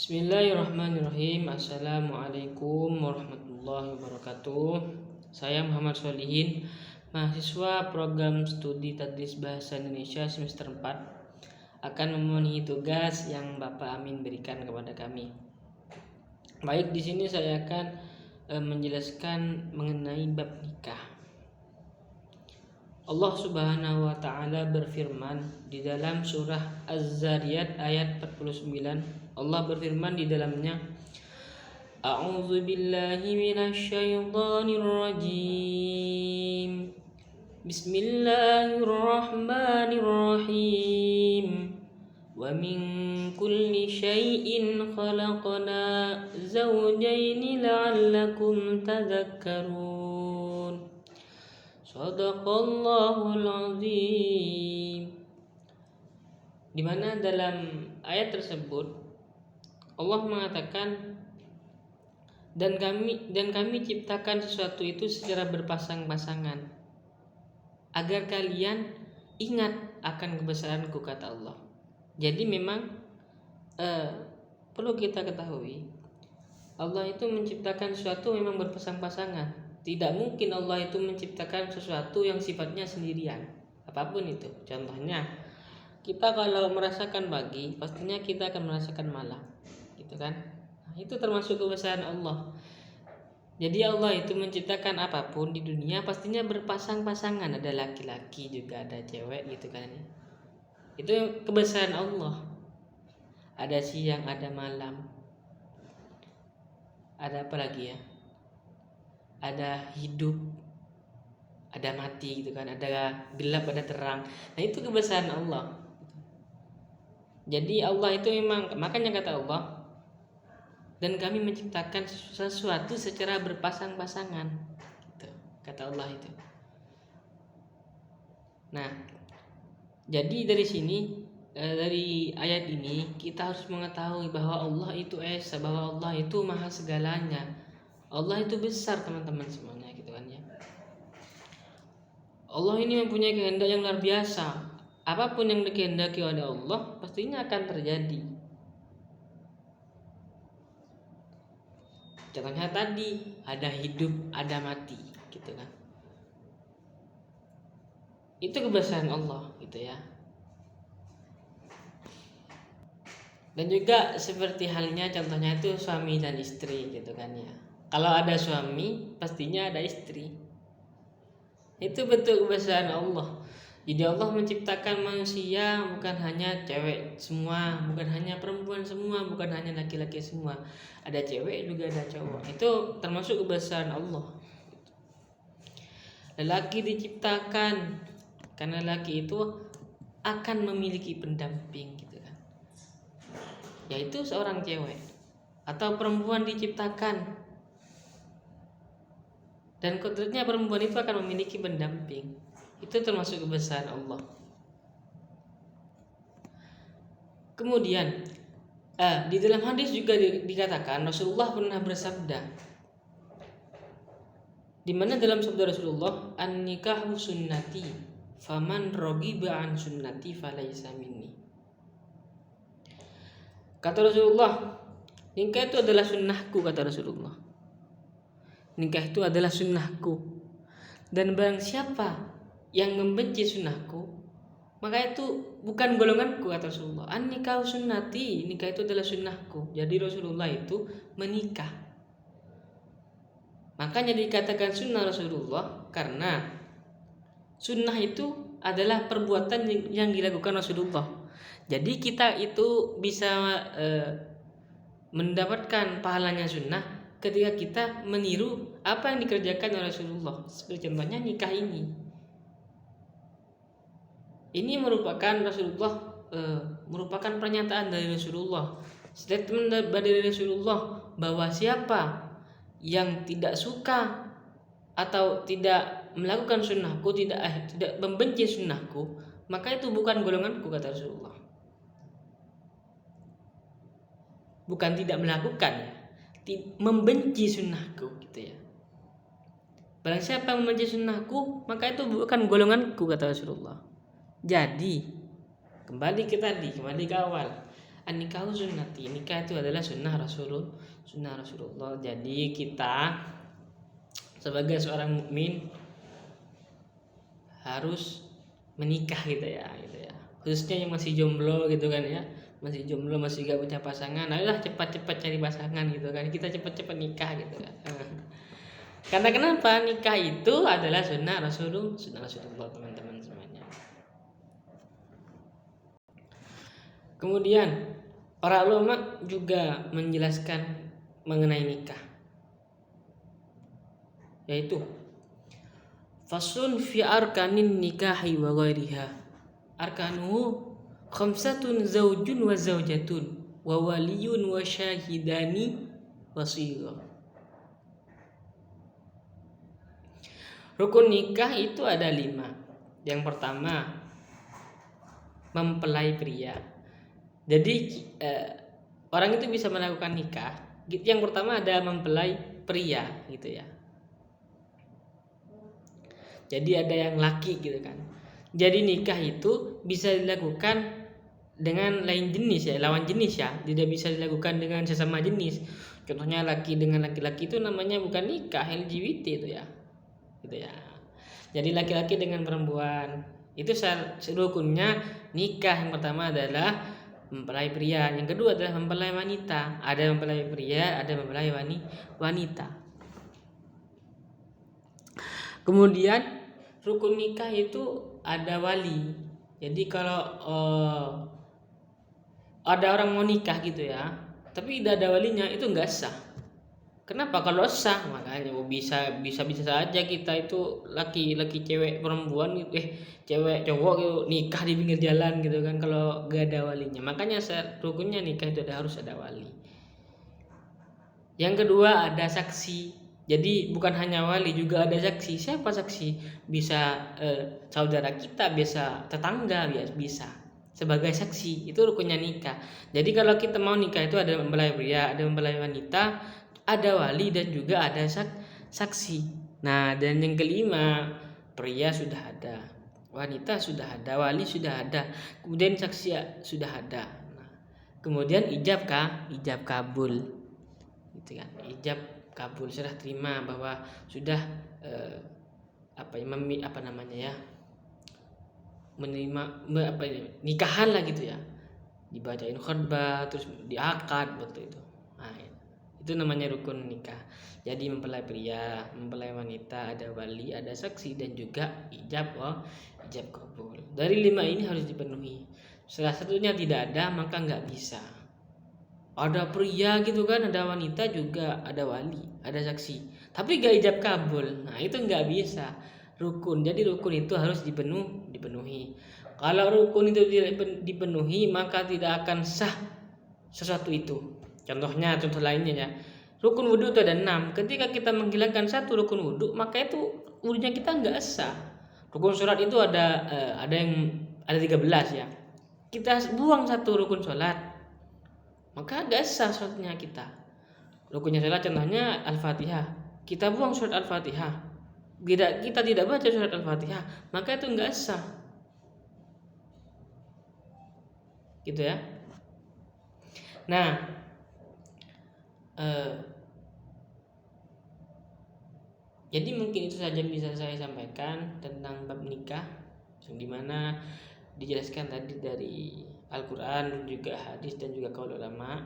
Bismillahirrahmanirrahim. Assalamualaikum warahmatullahi wabarakatuh. Saya Muhammad Solihin, mahasiswa program studi Tadris Bahasa Indonesia semester 4, akan memenuhi tugas yang Bapak Amin berikan kepada kami. Baik, di sini saya akan menjelaskan mengenai bab nikah. Allah Subhanahu wa taala berfirman di dalam surah Az-Zariyat ayat 49. Allah berfirman di dalamnya, A'udzu billahi minasyaitonir rajim. Bismillahirrahmanirrahim. Wa min kulli syai'in khalaqna zawjaini la'allakum tadhakkarun. Shadaqallahul azim. Di mana dalam ayat tersebut Allah mengatakan, dan kami ciptakan sesuatu itu secara berpasang-pasangan agar kalian ingat akan kebesaranku, kata Allah. Jadi memang perlu kita ketahui, Allah itu menciptakan sesuatu memang berpasang-pasangan. Tidak mungkin Allah itu menciptakan sesuatu yang sifatnya sendirian, apapun itu. Contohnya, kita kalau merasakan pagi, pastinya kita akan merasakan malam, gitu kan? Nah, itu termasuk kebesaran Allah. Jadi Allah itu menciptakan apapun di dunia pastinya berpasang-pasangan, ada laki-laki juga ada cewek, gitu kan? Itu kebesaran Allah. Ada siang, ada malam, ada apa lagi ya? Ada hidup, ada mati, gitu kan? Ada gelap, ada terang. Nah, itu kebesaran Allah. Jadi Allah itu memang, makanya kata Allah, dan kami menciptakan sesuatu secara berpasang-pasangan, gitu, kata Allah itu. Nah, jadi dari sini, dari ayat ini kita harus mengetahui bahwa Allah itu esa, bahwa Allah itu maha segalanya. Allah itu besar, teman-teman semuanya, gitu kan ya. Allah ini mempunyai kehendak yang luar biasa. Apapun yang dikehendaki oleh Allah pastinya akan terjadi. Contohnya tadi, ada hidup, ada mati, gitu kan. Itu kebesaran Allah, gitu ya. Dan juga seperti halnya contohnya itu suami dan istri, gitu kan ya. Kalau ada suami, pastinya ada istri. Itu bentuk kebesaran Allah. Jadi Allah menciptakan manusia bukan hanya cewek semua, bukan hanya perempuan semua, bukan hanya laki-laki semua. Ada cewek juga ada cowok. Itu termasuk kebesaran Allah. Lelaki diciptakan karena lelaki itu akan memiliki pendamping, gitu kan. Yaitu seorang cewek. Atau perempuan diciptakan dan kodratnya perempuan itu akan memiliki pendamping. Itu termasuk kebesaran Allah. Kemudian di dalam hadis juga dikatakan Rasulullah pernah bersabda, di mana dalam sabda Rasulullah, an-nikahu sunnati faman raghiba an sunnati falaysa minni. Kata Rasulullah, nikah itu adalah sunnahku, kata Rasulullah. Nikah itu adalah sunnahku, dan barang siapa yang membenci sunnahku, maka itu bukan golonganku, kata Rasulullah. An-nikahu sunnati, nikah itu adalah sunnahku. Jadi Rasulullah itu menikah. Makanya dikatakan sunnah Rasulullah karena sunnah itu adalah perbuatan yang dilakukan Rasulullah. Jadi kita itu bisa mendapatkan pahalanya sunnah ketika kita meniru apa yang dikerjakan oleh Rasulullah. Seperti contohnya nikah ini. Ini merupakan merupakan pernyataan dari Rasulullah, statement dari Rasulullah bahwa siapa yang tidak suka atau tidak melakukan sunnahku, tidak membenci sunnahku, maka itu bukan golonganku, kata Rasulullah. Bukan tidak melakukan, membenci sunnahku, gitu ya. Barang siapa yang membenci sunnahku, maka itu bukan golonganku, kata Rasulullah. Jadi kembali ke awal, An-nikahu sunnati, nikah itu adalah sunnah Rasulullah. Jadi kita sebagai seorang mukmin harus menikah gitu ya. Khususnya yang masih jomblo gitu kan ya, masih jomblo, masih gak punya pasangan, ayolah cepat-cepat cari pasangan gitu kan, kita cepat-cepat nikah gitu kan. Karena kenapa? Nikah itu adalah sunnah Rasulullah teman-teman semuanya. Kemudian para ulama juga menjelaskan mengenai nikah, yaitu faslun fi arkanin nikahi wa ghairiha. Arkanuhu khamsatun zaujun wa zaujatun wa waliyun wa syahidani wa sigha. Rukun nikah itu ada 5. Yang pertama, mempelai pria. Jadi orang itu bisa melakukan nikah. Yang pertama ada mempelai pria gitu ya. Jadi ada yang laki gitu kan. Jadi nikah itu bisa dilakukan dengan lain jenis ya, lawan jenis ya. Tidak bisa dilakukan dengan sesama jenis. Contohnya laki dengan laki-laki itu namanya bukan nikah, LGBT itu ya. Gitu ya. Jadi laki-laki dengan perempuan itu rukunnya nikah. Yang pertama adalah mempelai pria, yang kedua adalah mempelai wanita. Ada mempelai pria, ada mempelai wanita. Kemudian rukun nikah itu ada wali. Jadi kalau ada orang mau nikah gitu ya, tapi tidak ada walinya, itu nggak sah. Kenapa? Kalau sah, makanya bisa saja kita itu laki cewek perempuan cewek cowok gitu, nikah di pinggir jalan gitu kan, kalau gak ada walinya. Makanya rukunnya nikah itu harus ada wali. Yang kedua ada saksi. Jadi bukan hanya wali, juga ada saksi. Siapa saksi? Bisa saudara kita, bisa tetangga, bisa sebagai saksi. Itu rukunnya nikah. Jadi kalau kita mau nikah itu ada mempelai pria, ada mempelai wanita, ada wali, dan juga ada saksi. Nah, dan yang kelima, pria sudah ada, wanita sudah ada, wali sudah ada, kemudian saksi sudah ada. Nah, kemudian ijab kabul, gitu kan? Ijab kabul, serah terima bahwa sudah menerima nikahan lah gitu ya, dibacain khutbah terus diakad waktu itu. Nah, itu namanya rukun nikah. Jadi mempelai pria, mempelai wanita, ada wali, ada saksi, dan juga ijab kabul. Dari 5 ini harus dipenuhi. Salah satunya tidak ada, maka nggak bisa. Ada pria gitu kan, ada wanita, juga ada wali, ada saksi, tapi gak ijab kabul. Nah, itu nggak bisa rukun. Jadi rukun itu harus dipenuhi. Kalau rukun itu dipenuhi, maka tidak akan sah sesuatu itu. Contoh lainnya ya, rukun wudhu itu ada 6. Ketika kita menghilangkan satu rukun wudhu, maka itu wudhunya kita nggak sah. Rukun sholat itu ada 13 ya. Kita buang satu rukun sholat, maka nggak sah sholatnya kita. Rukunnya sholat contohnya Al-Fatihah, kita buang surat Al-Fatihah, kita tidak baca surat Al-Fatihah, maka itu nggak sah. Gitu ya. Nah, jadi mungkin itu saja bisa saya sampaikan tentang bab nikah, yang dimana dijelaskan tadi dari Al-Quran dan juga hadis dan juga qaul ulama.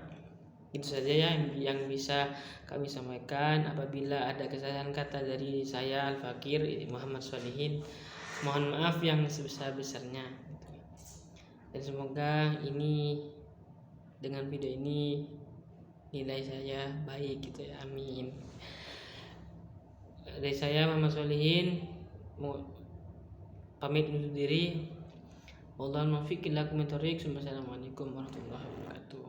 Itu saja ya yang bisa kami sampaikan. Apabila ada kesalahan kata dari saya Al-Fakir Muhammad Sholihin, mohon maaf yang sebesar-besarnya. Dan semoga dengan video ini nilai saya baik gitu ya, amin. Dari saya Muhammad Sholihin pamit undur diri. Wallahual muwaffiq ila aqwamit thoriq. Wassalamualaikum warahmatullahi wabarakatuh.